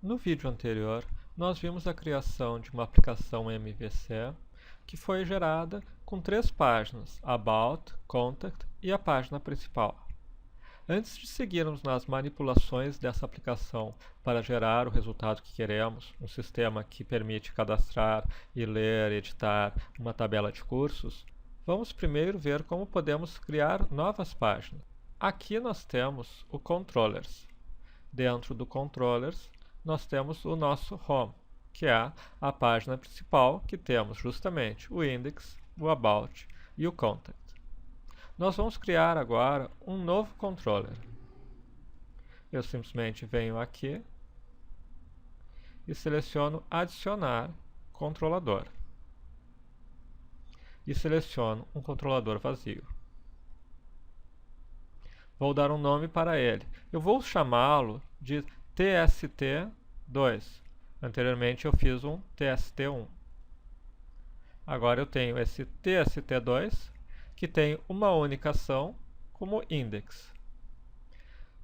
No vídeo anterior, nós vimos a criação de uma aplicação MVC que foi gerada com 3 páginas, About, Contact e a página principal. Antes de seguirmos nas manipulações dessa aplicação para gerar o resultado que queremos, um sistema que permite cadastrar e ler e editar uma tabela de cursos, vamos primeiro ver como podemos criar novas páginas. Aqui nós temos o Controllers. Dentro do Controllers, nós temos o nosso Home, que é a página principal, que temos justamente o Index, o About e o Contact. Nós vamos criar agora um novo controller. Eu simplesmente venho aqui e seleciono Adicionar controlador. E seleciono um controlador vazio. Vou dar um nome para ele. Eu vou chamá-lo de TST2. Anteriormente eu fiz um TST1. Agora eu tenho esse TST2 que tem uma única ação como index.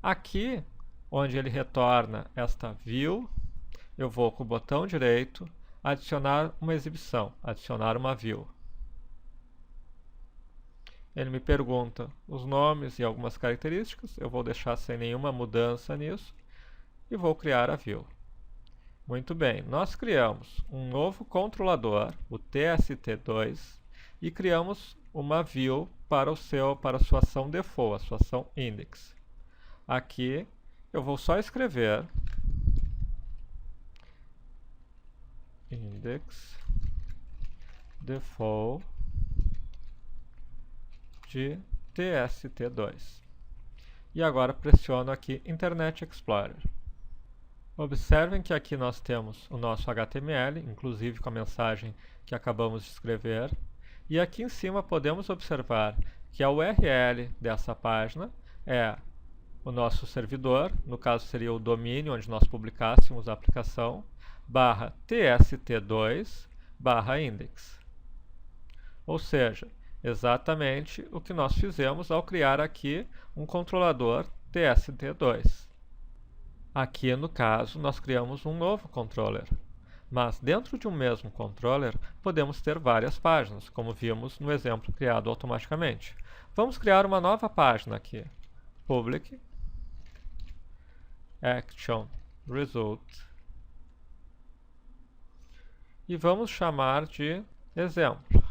Aqui, onde ele retorna esta view, eu vou com o botão direito adicionar uma exibição, adicionar uma view. Ele me pergunta os nomes e algumas características, eu vou deixar sem nenhuma mudança nisso e vou criar a view. Muito bem, nós criamos um novo controlador, o TST2, e criamos uma view para a sua ação default, a sua ação index. Aqui eu vou só escrever index default de TST2. E agora pressiono aqui Internet Explorer. Observem que aqui nós temos o nosso HTML, inclusive com a mensagem que acabamos de escrever. E aqui em cima podemos observar que a URL dessa página é o nosso servidor, no caso seria o domínio onde nós publicássemos a aplicação, /tst2/index. Ou seja, exatamente o que nós fizemos ao criar aqui um controlador TST2. Aqui, no caso, nós criamos um novo controller. Mas dentro de um mesmo controller, podemos ter várias páginas, como vimos no exemplo criado automaticamente. Vamos criar uma nova página aqui. Public Action Result. E vamos chamar de exemplo.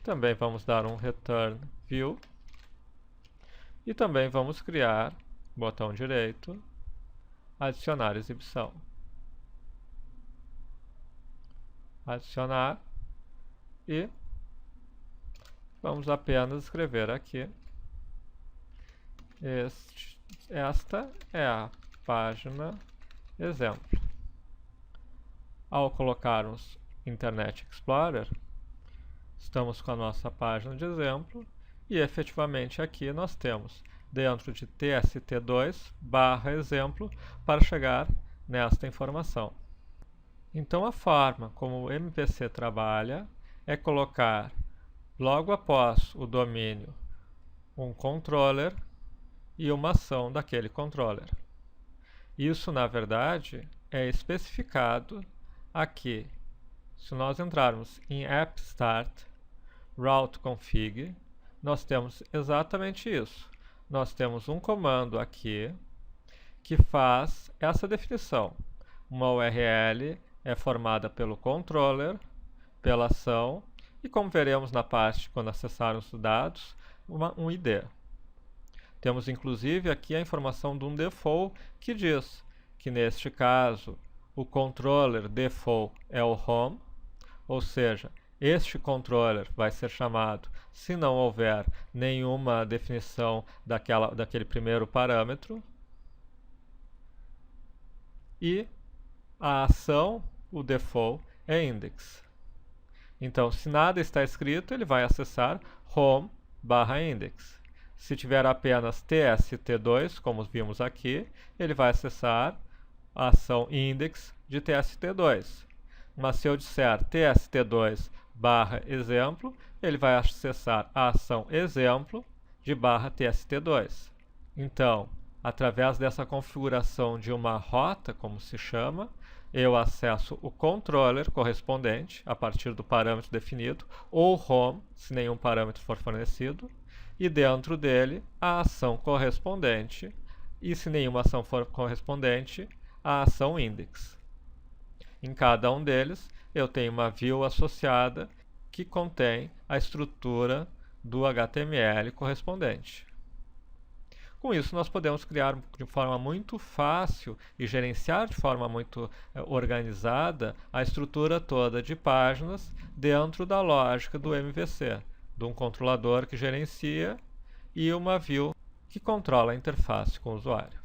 Também vamos dar um Return View. E também vamos criar, botão direito, adicionar exibição. Adicionar e vamos apenas escrever aqui. Esta é a página exemplo. Ao colocarmos Internet Explorer, estamos com a nossa página de exemplo e efetivamente aqui nós temos dentro de tst2/exemplo para chegar nesta informação. Então a forma como o MVC trabalha é colocar logo após o domínio um controller e uma ação daquele controller. Isso na verdade é especificado aqui. Se nós entrarmos em app start route config, nós temos exatamente isso. Nós temos um comando aqui que faz essa definição. Uma URL é formada pelo controller, pela ação e, como veremos na parte quando acessarmos os dados, um ID. Temos inclusive aqui a informação de um default que diz que neste caso o controller default é o home, ou seja, este controller vai ser chamado se não houver nenhuma definição daquele primeiro parâmetro. E a ação, o default, é index. Então, se nada está escrito, ele vai acessar home/index. Se tiver apenas tst2, como vimos aqui, ele vai acessar a ação index de tst2. Mas se eu disser tst2/exemplo, ele vai acessar a ação exemplo de /tst2. Então, através dessa configuração de uma rota, como se chama, eu acesso o controller correspondente a partir do parâmetro definido, ou home, se nenhum parâmetro for fornecido, e dentro dele a ação correspondente, e se nenhuma ação for correspondente, a ação index. Em cada um deles, eu tenho uma view associada que contém a estrutura do HTML correspondente. Com isso, nós podemos criar de forma muito fácil e gerenciar de forma muito organizada a estrutura toda de páginas dentro da lógica do MVC, de um controlador que gerencia e uma view que controla a interface com o usuário.